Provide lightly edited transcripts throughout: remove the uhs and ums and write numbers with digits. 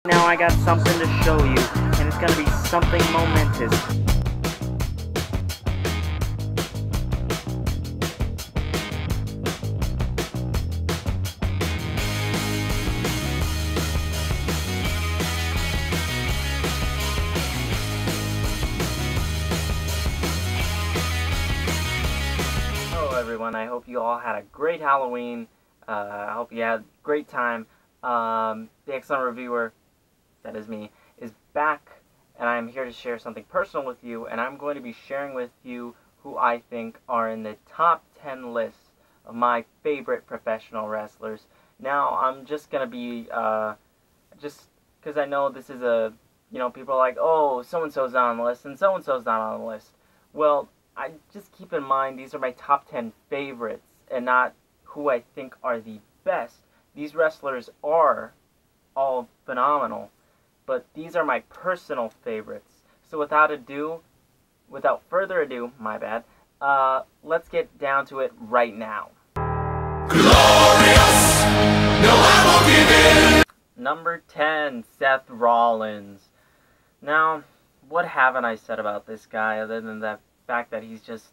Now I got something to show you, and it's gonna be something momentous. Hello everyone, I hope you all had a great Halloween. I hope you had a great time. The Excellent Reviewer, that is me, is back, and I'm here to share something personal with you, and I'm going to be sharing with you who I think are in the top 10 list of my favorite professional wrestlers. Now, I'm just going to be, just because I know this is people are like, oh, so-and-so's not on the list, and so-and-so's not on the list. Well, I just keep in mind these are my top 10 favorites, and not who I think are the best. These wrestlers are all phenomenal, but these are my personal favorites. So without further ado, my bad, let's get down to it right now. Glorious! No, I won't give in! Number 10, Seth Rollins. Now, what haven't I said about this guy other than the fact that he's just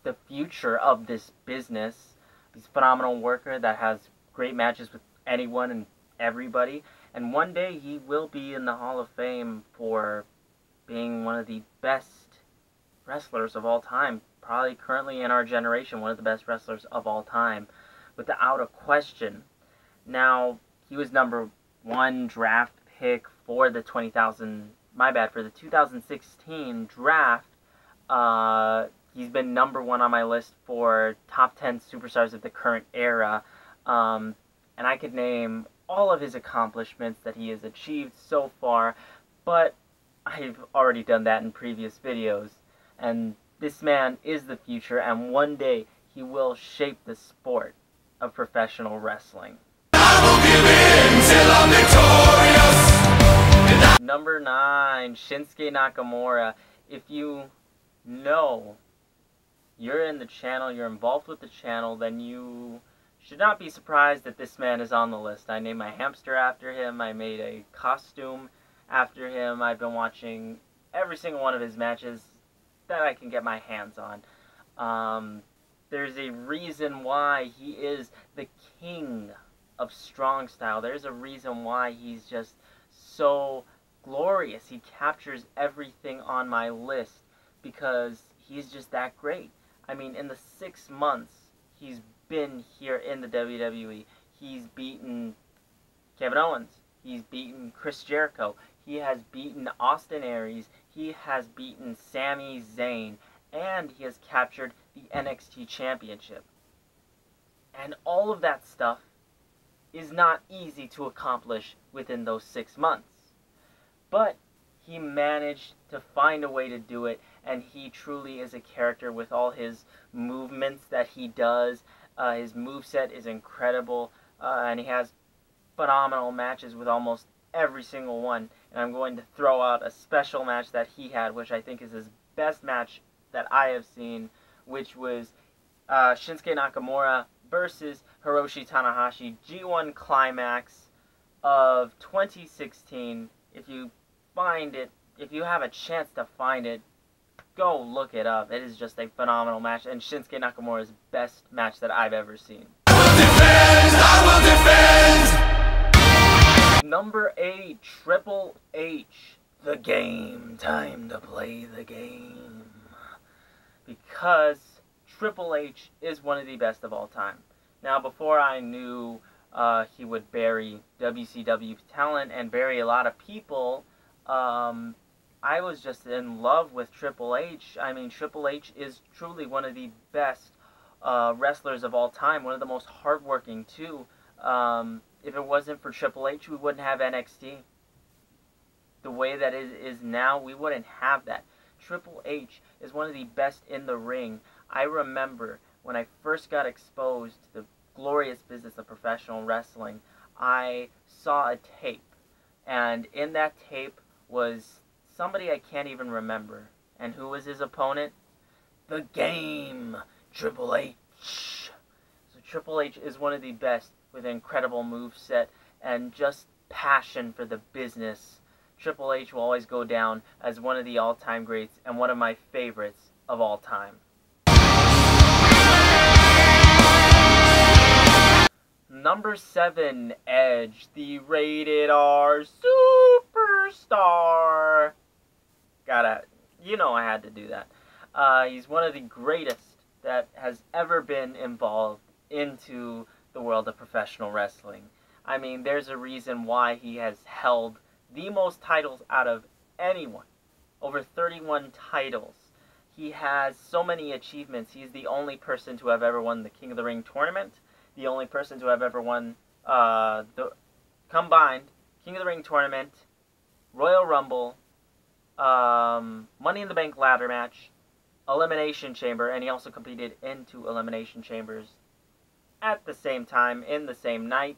the future of this business? He's a phenomenal worker that has great matches with anyone and everybody. And one day he will be in the Hall of Fame for being one of the best wrestlers of all time. Probably currently in our generation, one of the best wrestlers of all time, without a question. Now, he was number 1 draft pick for the 2016 draft. He's been number 1 on my list for top 10 superstars of the current era. And I could name all of his accomplishments that he has achieved so far, but I've already done that in previous videos. And this man is the future, and one day he will shape the sport of professional wrestling. I won't give in till I'm victorious. Number 9, Shinsuke Nakamura. If you know you're in the channel, you're involved with the channel, then you should not be surprised that this man is on the list. I named my hamster after him. I made a costume after him. I've been watching every single one of his matches that I can get my hands on. There's a reason why he is the king of strong style. There's a reason why he's just so glorious. He captures everything on my list because he's just that great. I mean, in the 6 months he's been here in the WWE, he's beaten Kevin Owens, he's beaten Chris Jericho, he has beaten Austin Aries, he has beaten Sami Zayn, and he has captured the NXT Championship. And all of that stuff is not easy to accomplish within those 6 months. But he managed to find a way to do it, and he truly is a character with all his movements that he does. His moveset is incredible, and he has phenomenal matches with almost every single one. And I'm going to throw out a special match that he had, which I think is his best match that I have seen, which was Shinsuke Nakamura versus Hiroshi Tanahashi, G1 Climax of 2016. If you find it, if you have a chance to find it, go look it up. It is just a phenomenal match, and Shinsuke Nakamura's best match that I've ever seen. I will defend! Number 8, Triple H. The game. Time to play the game. Because Triple H is one of the best of all time. Now, before I knew he would bury WCW talent and bury a lot of people, I was just in love with Triple H. I mean, Triple H is truly one of the best wrestlers of all time, one of the most hardworking, too. If it wasn't for Triple H, we wouldn't have NXT. The way that it is now, we wouldn't have that. Triple H is one of the best in the ring. I remember when I first got exposed to the glorious business of professional wrestling, I saw a tape, and in that tape was somebody I can't even remember. And who was his opponent? The Game, Triple H. So Triple H is one of the best with an incredible moveset and just passion for the business, Triple H will always go down as one of the all-time greats and one of my favorites of all time. Number 7, Edge, the rated R superstar. I had to do that. He's one of the greatest that has ever been involved into the world of professional wrestling. I mean, there's a reason why he has held the most titles out of anyone. Over 31 titles. He has so many achievements. He's the only person to have ever won the King of the Ring tournament. The only person to have ever won the combined King of the Ring tournament, Royal Rumble, Money in the Bank ladder match, Elimination Chamber, and he also competed in 2 Elimination Chambers at the same time, in the same night.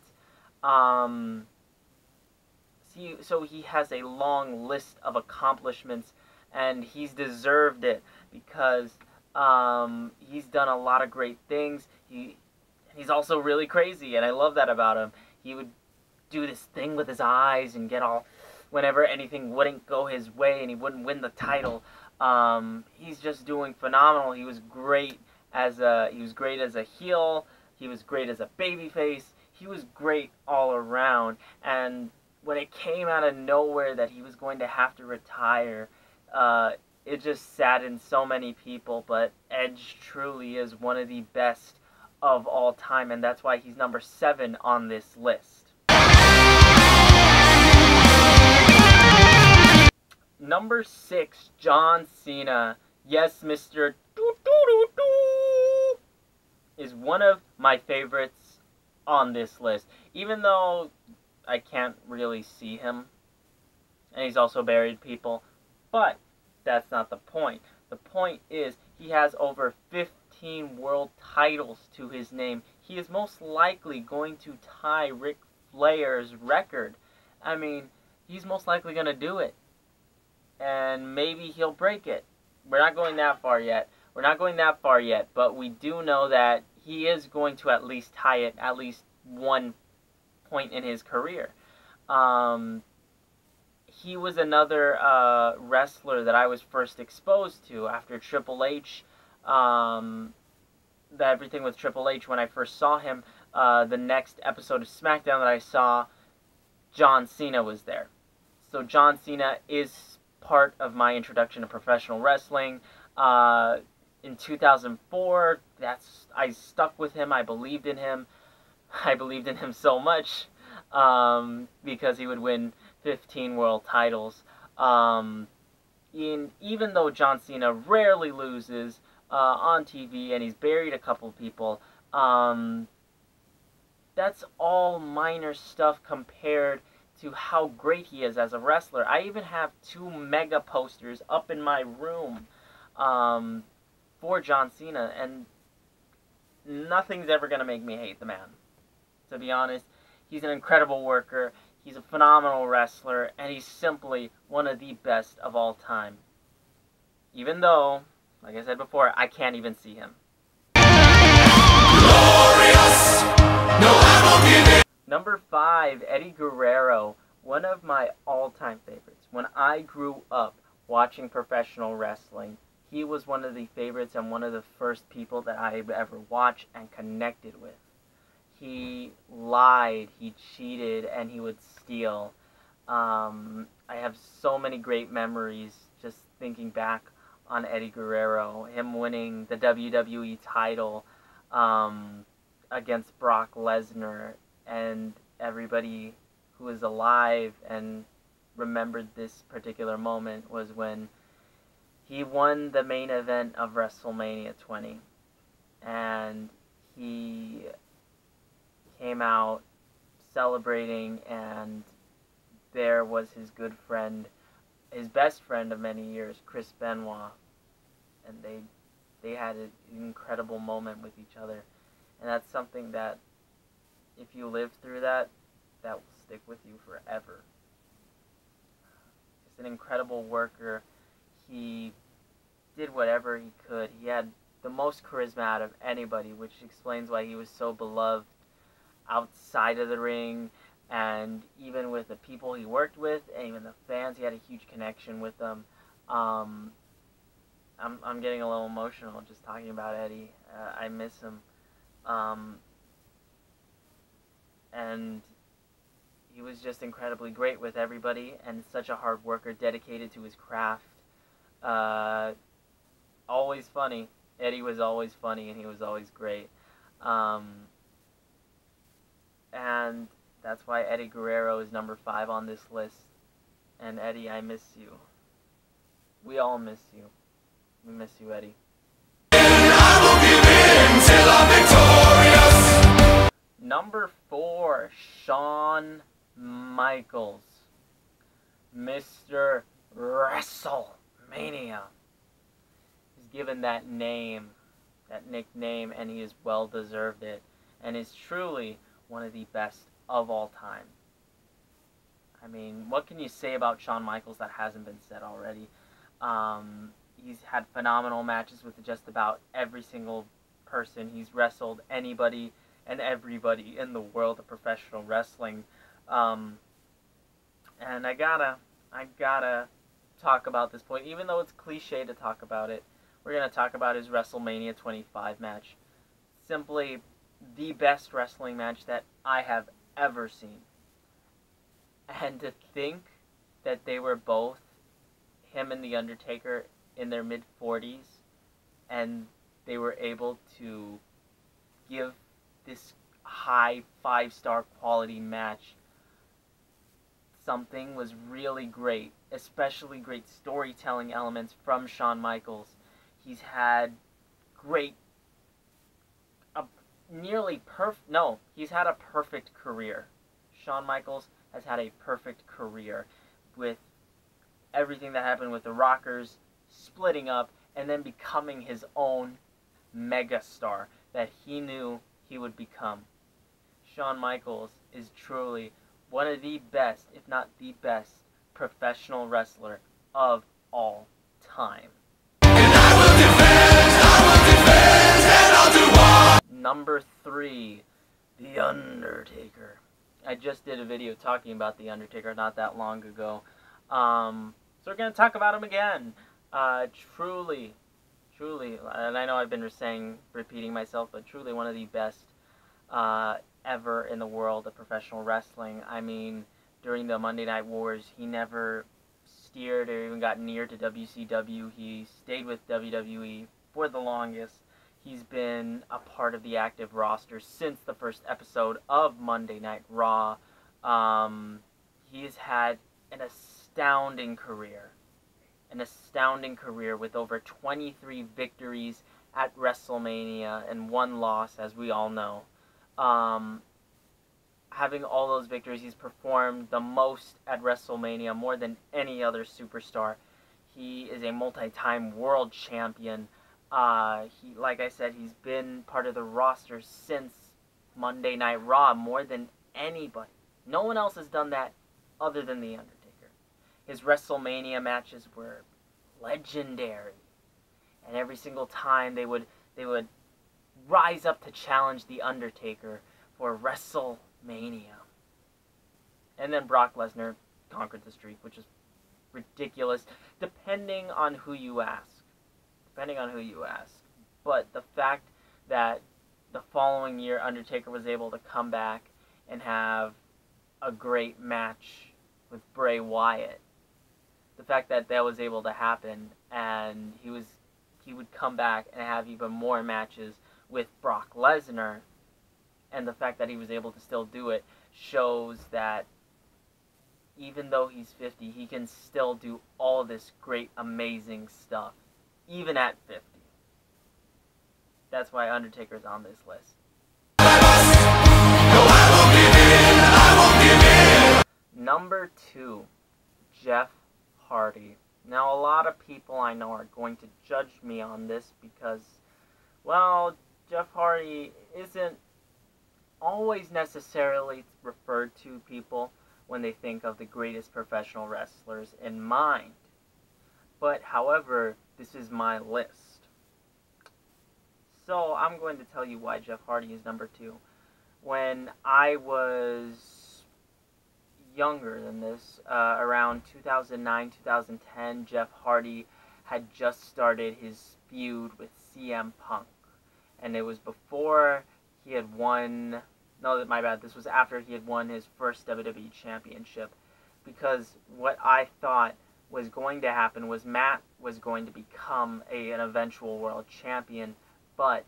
So he has a long list of accomplishments, and he's deserved it because he's done a lot of great things. He's also really crazy, and I love that about him. He would do this thing with his eyes and get all, whenever anything wouldn't go his way and he wouldn't win the title. He's just doing phenomenal. He was great as a heel. He was great as a babyface. He was great all around. And when it came out of nowhere that he was going to have to retire, it just saddened so many people. But Edge truly is one of the best of all time, and that's why he's number 7 on this list. Number 6, John Cena. Yes, Mr. is one of my favorites on this list. Even though I can't really see him, and he's also buried people, but that's not the point. The point is he has over 15 world titles to his name. He is most likely going to tie Ric Flair's record. I mean, he's most likely going to do it. And maybe he'll break it. We're not going that far yet. But we do know that he is going to at least tie it at least one point in his career. He was another wrestler that I was first exposed to after Triple H. Everything with Triple H, when I first saw him, the next episode of SmackDown that I saw, John Cena was there. So John Cena is part of my introduction to professional wrestling. In 2004, I stuck with him. I believed in him. I believed in him so much because he would win 15 world titles. Even though John Cena rarely loses on TV and he's buried a couple people, that's all minor stuff compared to how great he is as a wrestler. I even have 2 mega posters up in my room for John Cena, and nothing's ever going to make me hate the man. To be honest, he's an incredible worker, he's a phenomenal wrestler, and he's simply one of the best of all time. Even though, like I said before, I can't even see him. Glorious! No, I won't give it. Number 5, Eddie Guerrero, one of my all-time favorites. When I grew up watching professional wrestling, he was one of the favorites and one of the first people that I ever watched and connected with. He lied, he cheated, and he would steal. I have so many great memories just thinking back on Eddie Guerrero, him winning the WWE title against Brock Lesnar, and everybody who is alive and remembered this particular moment was when he won the main event of WrestleMania 20, and he came out celebrating, and there was his good friend, his best friend of many years, Chris Benoit, and they had an incredible moment with each other, and that's something that if you live through that will stick with you forever. He's an incredible worker. He did whatever he could. He had the most charisma out of anybody, which explains why he was so beloved outside of the ring, And even with the people he worked with, and even the fans, he had a huge connection with them. Um, I'm getting a little emotional just talking about Eddie. I miss him. Um, and he was just incredibly great with everybody, and such a hard worker, dedicated to his craft. Uh, Always funny. Eddie was always funny, and he was always great. Um, and that's why Eddie Guerrero is number 5 on this list. And Eddie, I miss you. We all miss you. We miss you, Eddie. I will give in till I'm victorious. Number 4, Shawn Michaels. Mr. WrestleMania. He's given that name, that nickname, and he has well deserved it. And is truly one of the best of all time. I mean, what can you say about Shawn Michaels that hasn't been said already? He's had phenomenal matches with just about every single person. He's wrestled anybody and everybody in the world of professional wrestling. And I gotta talk about this point, even though it's cliche to talk about it. We're gonna talk about his WrestleMania 25 match. Simply the best wrestling match that I have ever seen. And to think that they were both, him and The Undertaker, in their mid-40s, and they were able to give this high 5-star quality match something was really great, especially great storytelling elements from Shawn Michaels. He's had great, he's had a perfect career. Shawn Michaels has had a perfect career with everything that happened with the Rockers splitting up and then becoming his own megastar that he knew he would become. Shawn Michaels is truly one of the best, if not the best, professional wrestler of all time. And I'll defend, Number 3, The Undertaker. I just did a video talking about The Undertaker not that long ago. So we're going to talk about him again. Truly, and I know I've been repeating myself, but truly one of the best ever in the world of professional wrestling. I mean, during the Monday Night Wars, he never steered or even got near to WCW. He stayed with WWE for the longest. He's been a part of the active roster since the first episode of Monday Night Raw. He's had an astounding career with over 23 victories at WrestleMania and 1 loss, as we all know. Having all those victories, he's performed the most at WrestleMania, more than any other superstar. He is a multi-time world champion. Like I said, he's been part of the roster since Monday Night Raw, more than anybody. No one else has done that other than The Undertaker. His WrestleMania matches were legendary, and every single time they would rise up to challenge The Undertaker for WrestleMania. And then Brock Lesnar conquered the streak, which is ridiculous, depending on who you ask. But the fact that the following year Undertaker was able to come back and have a great match with Bray Wyatt, the fact that that was able to happen, and he would come back and have even more matches with Brock Lesnar, and the fact that he was able to still do it shows that even though he's 50, he can still do all this great, amazing stuff, even at 50. That's why Undertaker's on this list. Number 2, Jeff Hardy. Now, a lot of people I know are going to judge me on this because, well, Jeff Hardy isn't always necessarily referred to people when they think of the greatest professional wrestlers in mind. But, however, this is my list. So, I'm going to tell you why Jeff Hardy is number 2. When I was younger than this. Around 2009, 2010, Jeff Hardy had just started his feud with CM Punk. And it was before he had won... No, my bad. This was after he had won his first WWE Championship. Because what I thought was going to happen was Matt was going to become an eventual world champion, but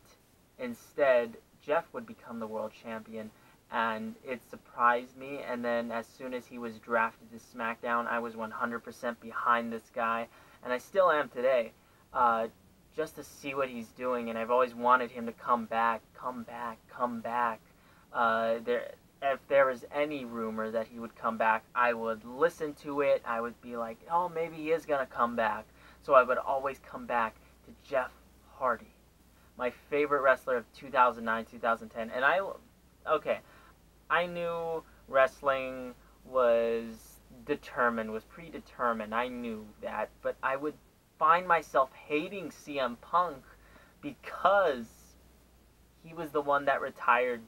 instead Jeff would become the world champion, and it surprised me. And then as soon as he was drafted to SmackDown, I was 100% behind this guy, and I still am today, just to see what he's doing. And I've always wanted him to come back. If there was any rumor that he would come back, I would listen to it. I would be like, oh, maybe he is going to come back. So I would always come back to Jeff Hardy, my favorite wrestler of 2009, 2010. And I knew wrestling was predetermined. I knew that. But I would find myself hating CM Punk because he was the one that retired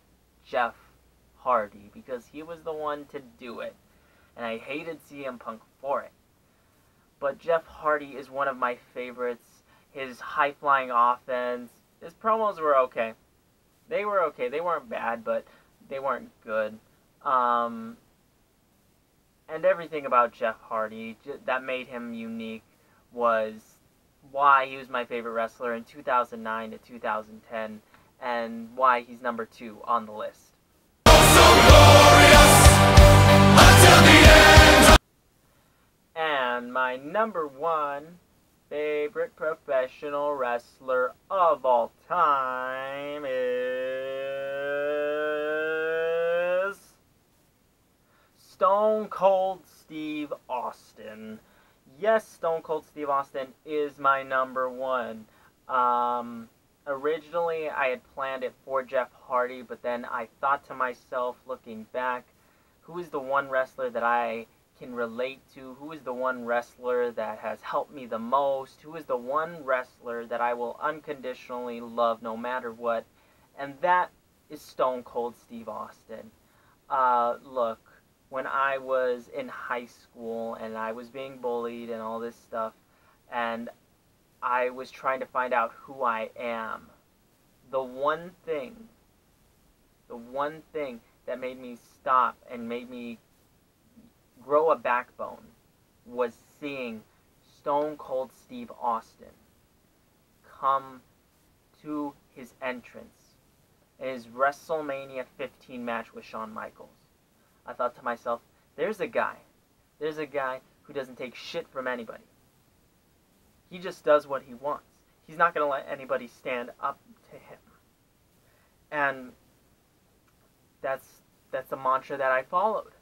Jeff Hardy, because he was the one to do it, and I hated CM Punk for it. But Jeff Hardy is one of my favorites. His high-flying offense, his promos were okay. They were okay. They weren't bad, but they weren't good. And everything about Jeff Hardy that made him unique was why he was my favorite wrestler in 2009 to 2010, and why he's number 2 on the list. And my number 1 favorite professional wrestler of all time is Stone Cold Steve Austin. Yes, Stone Cold Steve Austin is my number 1. Originally, I had planned it for Jeff Hardy, but then I thought to myself, looking back, who is the one wrestler that I can relate to? Who is the one wrestler that has helped me the most? Who is the one wrestler that I will unconditionally love no matter what? And that is Stone Cold Steve Austin. Look, when I was in high school and I was being bullied and all this stuff, and I was trying to find out who I am, the one thing that made me stop and made me grow a backbone was seeing Stone Cold Steve Austin come to his entrance in his WrestleMania 15 match with Shawn Michaels. I thought to myself, there's a guy who doesn't take shit from anybody. He just does what he wants. He's not going to let anybody stand up to him. And that's the mantra that I followed.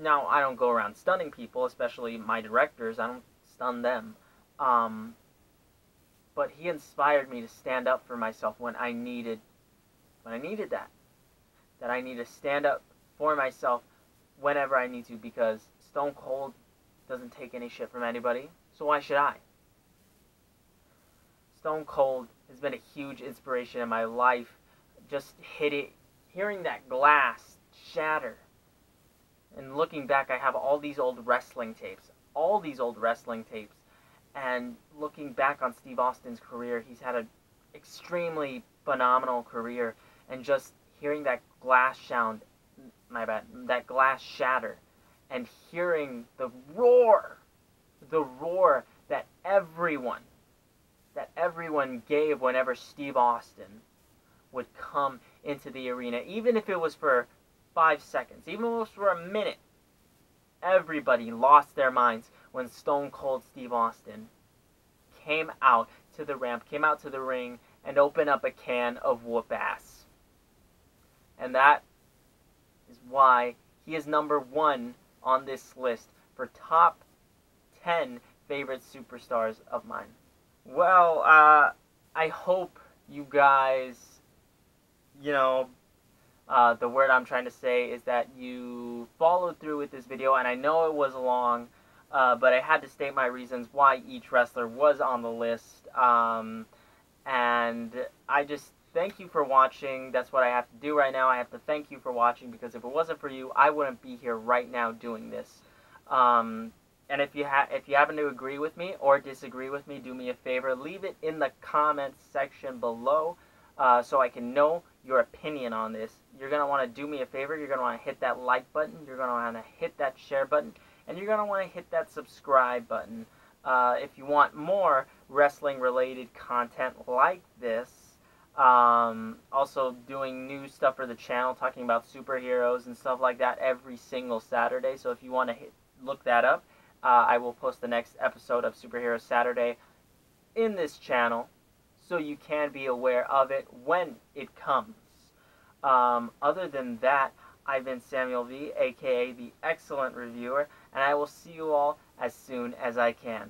Now, I don't go around stunning people, especially my directors. I don't stun them. But he inspired me to stand up for myself when I needed that. That I need to stand up for myself whenever I need to, because Stone Cold doesn't take any shit from anybody, so why should I? Stone Cold has been a huge inspiration in my life. Just hearing that glass shatter. And looking back, I have all these old wrestling tapes. And looking back on Steve Austin's career, he's had an extremely phenomenal career. And just hearing that glass shatter, and hearing the roar that everyone gave whenever Steve Austin would come into the arena, even if it was for 5 seconds, even if it was for a minute, everybody lost their minds when Stone Cold Steve Austin came out to the ramp, came out to the ring, and opened up a can of whoop ass. And that is why he is number 1 on this list for top 10 favorite superstars of mine. Well, I hope you guys, the word I'm trying to say is that you followed through with this video, and I know it was long, but I had to state my reasons why each wrestler was on the list, and I just thank you for watching. That's what I have to do right now. I have to thank you for watching, because if it wasn't for you, I wouldn't be here right now doing this. And if you happen to agree with me or disagree with me, do me a favor, leave it in the comments section below, so I can know your opinion on this. You're going to want to do me a favor. You're going to want to hit that like button. You're going to want to hit that share button. And you're going to want to hit that subscribe button. If you want more wrestling-related content like this, also doing new stuff for the channel, talking about superheroes and stuff like that every single Saturday. So if you want to look that up, I will post the next episode of Superhero Saturday in this channel, so you can be aware of it when it comes. Other than that, I've been Samuel V, aka the Excellent Reviewer, and I will see you all as soon as I can.